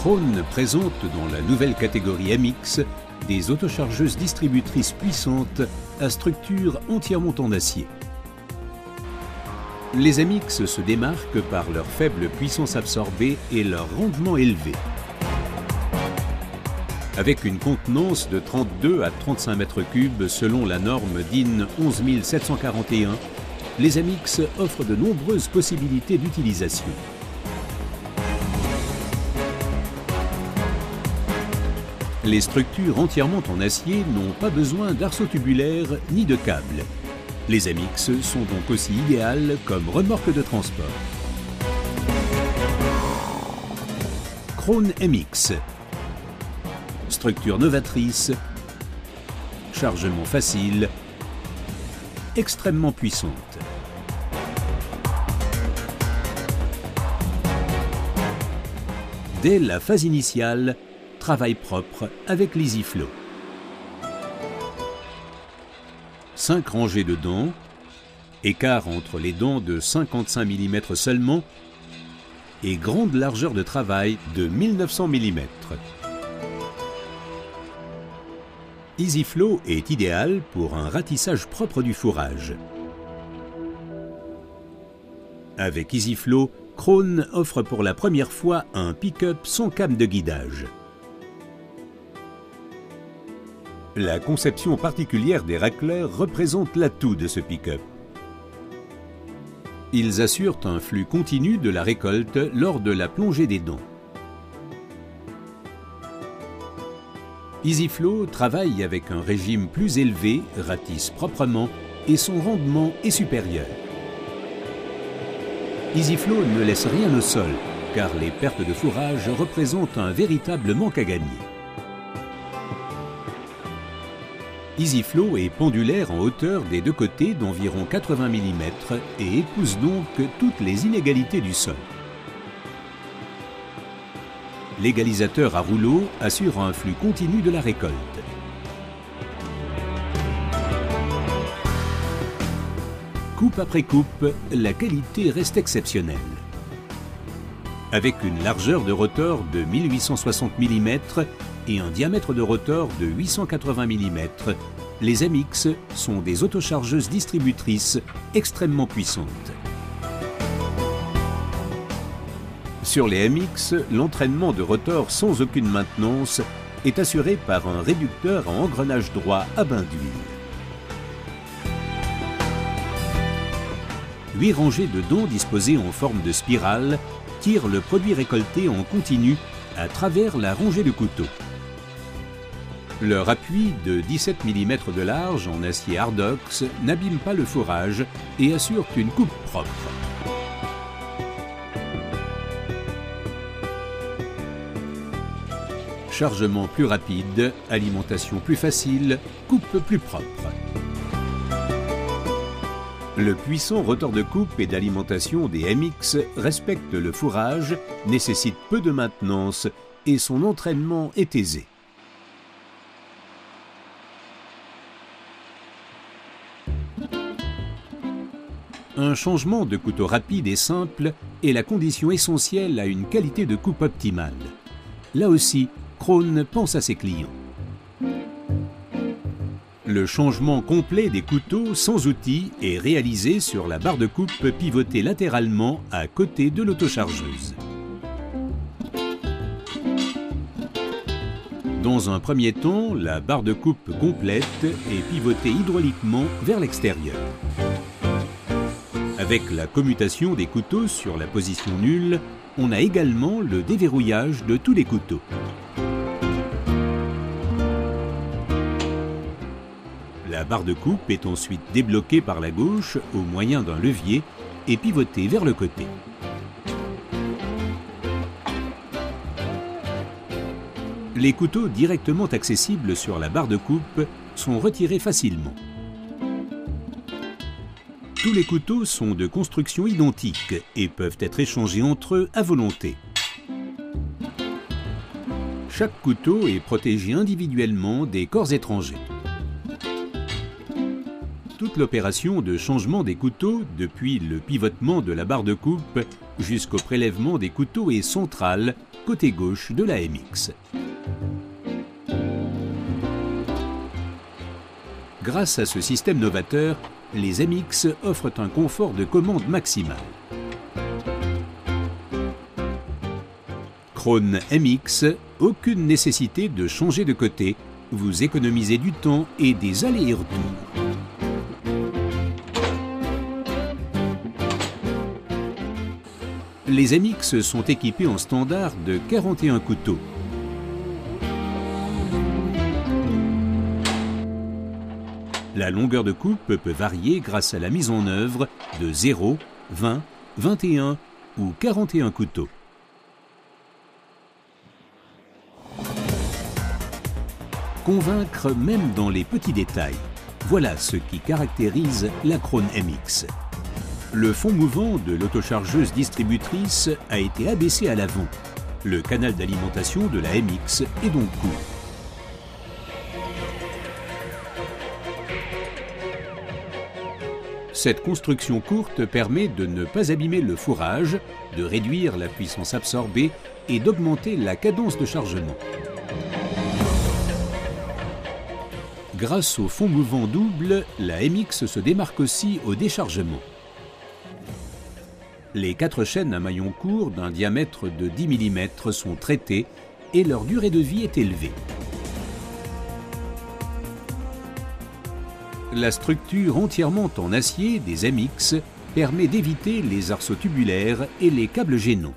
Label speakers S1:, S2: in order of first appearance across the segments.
S1: Krone présente dans la nouvelle catégorie MX des autochargeuses distributrices puissantes à structure entièrement en acier. Les MX se démarquent par leur faible puissance absorbée et leur rendement élevé. Avec une contenance de 32 à 35 mètres cubes selon la norme DIN 11741, les MX offrent de nombreuses possibilités d'utilisation. Les structures entièrement en acier n'ont pas besoin d'arceaux tubulaires ni de câbles. Les MX sont donc aussi idéales comme remorque de transport. Krone MX. Structure novatrice, chargement facile, extrêmement puissante. Dès la phase initiale, travail propre avec l'EasyFlow. 5 rangées de dents, écart entre les dents de 55 mm seulement et grande largeur de travail de 1900 mm. EasyFlow est idéal pour un ratissage propre du fourrage. Avec EasyFlow, Krone offre pour la première fois un pick-up sans câble de guidage. La conception particulière des racleurs représente l'atout de ce pick-up. Ils assurent un flux continu de la récolte lors de la plongée des dents. EasyFlow travaille avec un régime plus élevé, ratisse proprement et son rendement est supérieur. EasyFlow ne laisse rien au sol car les pertes de fourrage représentent un véritable manque à gagner. EasyFlow est pendulaire en hauteur des deux côtés d'environ 80 mm et épouse donc toutes les inégalités du sol. L'égalisateur à rouleau assure un flux continu de la récolte. Coupe après coupe, la qualité reste exceptionnelle. Avec une largeur de rotor de 1860 mm et un diamètre de rotor de 880 mm, les MX sont des autochargeuses distributrices extrêmement puissantes. Sur les MX, l'entraînement de rotor sans aucune maintenance est assuré par un réducteur en engrenage droit à bain d'huile. 8 rangées de dents disposées en forme de spirale tirent le produit récolté en continu à travers la rangée de couteaux. Leur appui de 17 mm de large en acier Hardox n'abîme pas le fourrage et assure une coupe propre. Chargement plus rapide, alimentation plus facile, coupe plus propre. Le puissant rotor de coupe et d'alimentation des MX respecte le fourrage, nécessite peu de maintenance et son entraînement est aisé. Un changement de couteau rapide et simple est la condition essentielle à une qualité de coupe optimale. Là aussi, Krone pense à ses clients. Le changement complet des couteaux sans outils est réalisé sur la barre de coupe pivotée latéralement à côté de l'autochargeuse. Dans un premier temps, la barre de coupe complète est pivotée hydrauliquement vers l'extérieur. Avec la commutation des couteaux sur la position nulle, on a également le déverrouillage de tous les couteaux. La barre de coupe est ensuite débloquée par la gauche au moyen d'un levier et pivotée vers le côté. Les couteaux directement accessibles sur la barre de coupe sont retirés facilement. Tous les couteaux sont de construction identique et peuvent être échangés entre eux à volonté. Chaque couteau est protégé individuellement des corps étrangers. toute l'opération de changement des couteaux, depuis le pivotement de la barre de coupe jusqu'au prélèvement des couteaux est centrale, côté gauche de la MX. Grâce à ce système novateur, les MX offrent un confort de commande maximal. Krone MX, aucune nécessité de changer de côté, vous économisez du temps et des allers et retours. Les MX sont équipés en standard de 41 couteaux. La longueur de coupe peut varier grâce à la mise en œuvre de 0, 20, 21 ou 41 couteaux. Convaincre même dans les petits détails. Voilà ce qui caractérise la Krone MX. Le fond mouvant de l'autochargeuse distributrice a été abaissé à l'avant. Le canal d'alimentation de la MX est donc court. Cette construction courte permet de ne pas abîmer le fourrage, de réduire la puissance absorbée et d'augmenter la cadence de chargement. Grâce au fond mouvant double, la MX se démarque aussi au déchargement. Les 4 chaînes à maillon court d'un diamètre de 10 mm sont traitées et leur durée de vie est élevée. La structure entièrement en acier des MX permet d'éviter les arceaux tubulaires et les câbles gênants.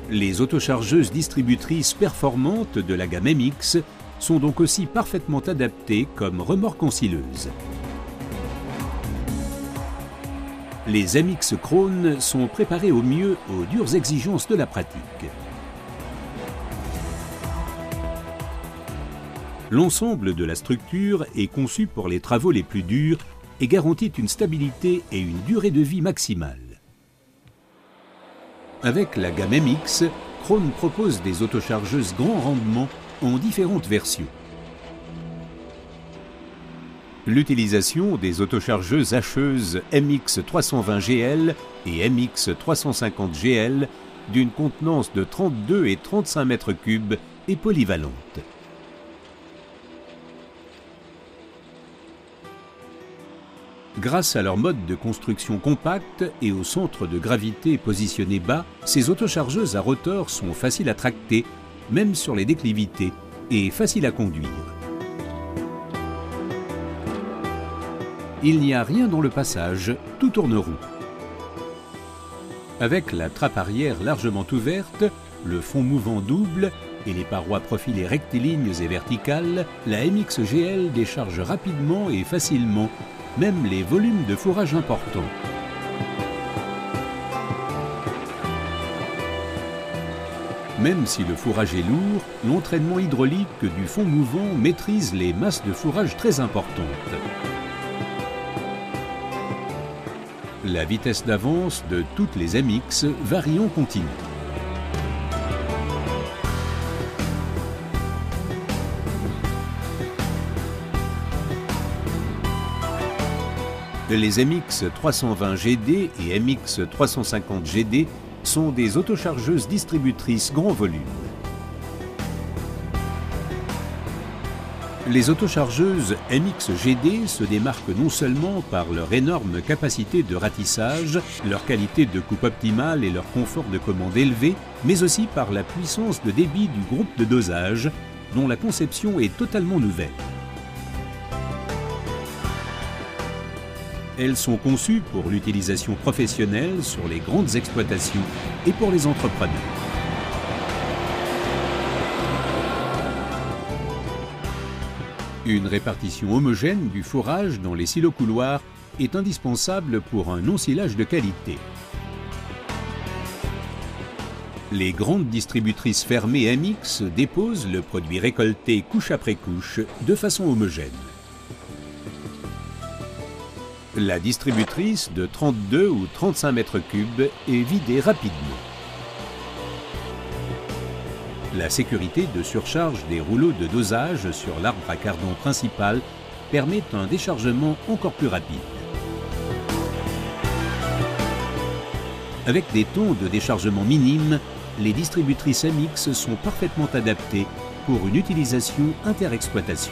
S1: Les autochargeuses distributrices performantes de la gamme MX sont donc aussi parfaitement adaptées comme remorque ensileuse. Les MX Krone sont préparés au mieux aux dures exigences de la pratique. L'ensemble de la structure est conçu pour les travaux les plus durs et garantit une stabilité et une durée de vie maximale. Avec la gamme MX, Krone propose des autochargeuses grand rendement en différentes versions. L'utilisation des autochargeuses hacheuses MX 320GL et MX 350GL d'une contenance de 32 et 35 m3 est polyvalente. Grâce à leur mode de construction compact et au centre de gravité positionné bas, ces autochargeuses à rotor sont faciles à tracter, même sur les déclivités, et faciles à conduire. Il n'y a rien dans le passage, tout tourne rond. Avec la trappe arrière largement ouverte, le fond mouvant double et les parois profilées rectilignes et verticales, la MX GL décharge rapidement et facilement, même les volumes de fourrage importants. Même si le fourrage est lourd, l'entraînement hydraulique du fond mouvant maîtrise les masses de fourrage très importantes. La vitesse d'avance de toutes les MX varie en continu. Les MX 320GD et MX 350GD sont des autochargeuses distributrices grand volume. Les autochargeuses MX-GD se démarquent non seulement par leur énorme capacité de ratissage, leur qualité de coupe optimale et leur confort de commande élevé, mais aussi par la puissance de débit du groupe de dosage, dont la conception est totalement nouvelle. Elles sont conçues pour l'utilisation professionnelle sur les grandes exploitations et pour les entrepreneurs. Une répartition homogène du fourrage dans les silos couloirs est indispensable pour un ensilage de qualité. Les grandes distributrices fermées MX déposent le produit récolté couche après couche de façon homogène. La distributrice de 32 ou 35 m3 est vidée rapidement. La sécurité de surcharge des rouleaux de dosage sur l'arbre à cardon principal permet un déchargement encore plus rapide. Avec des temps de déchargement minimes, les distributrices MX sont parfaitement adaptées pour une utilisation interexploitation.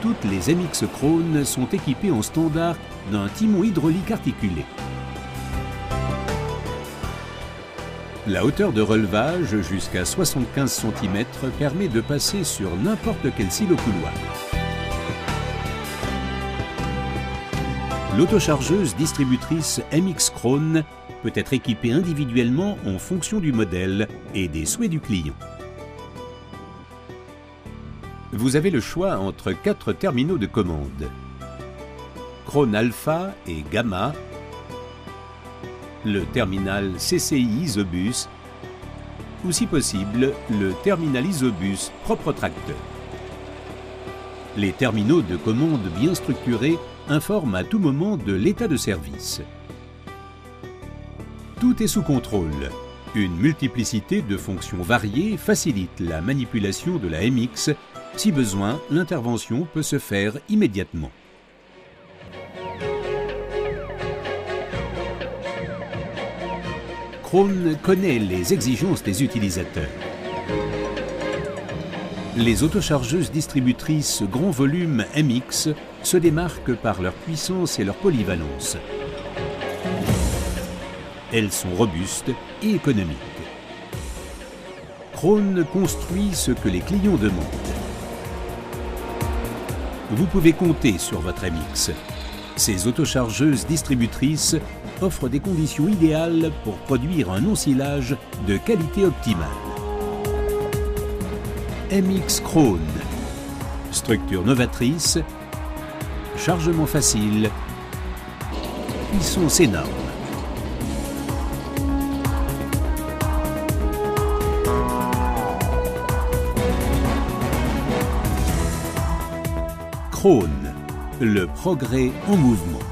S1: Toutes les MX Krone sont équipées en standard d'un timon hydraulique articulé. La hauteur de relevage jusqu'à 75 cm permet de passer sur n'importe quel silo-couloir. L'autochargeuse distributrice MX Krone peut être équipée individuellement en fonction du modèle et des souhaits du client. Vous avez le choix entre 4 terminaux de commande. Krone Alpha et Gamma, le terminal CCI Isobus ou si possible le terminal Isobus propre tracteur. Les terminaux de commande bien structurés informent à tout moment de l'état de service. Tout est sous contrôle. Une multiplicité de fonctions variées facilite la manipulation de la MX. Si besoin, l'intervention peut se faire immédiatement. Krone connaît les exigences des utilisateurs. Les autochargeuses distributrices grand volume MX se démarquent par leur puissance et leur polyvalence. Elles sont robustes et économiques. Krone construit ce que les clients demandent. Vous pouvez compter sur votre MX. Ces autochargeuses distributrices offrent des conditions idéales pour produire un ensilage de qualité optimale. MX Krone. Structure novatrice, chargement facile, puissance énorme. Krone, le progrès en mouvement.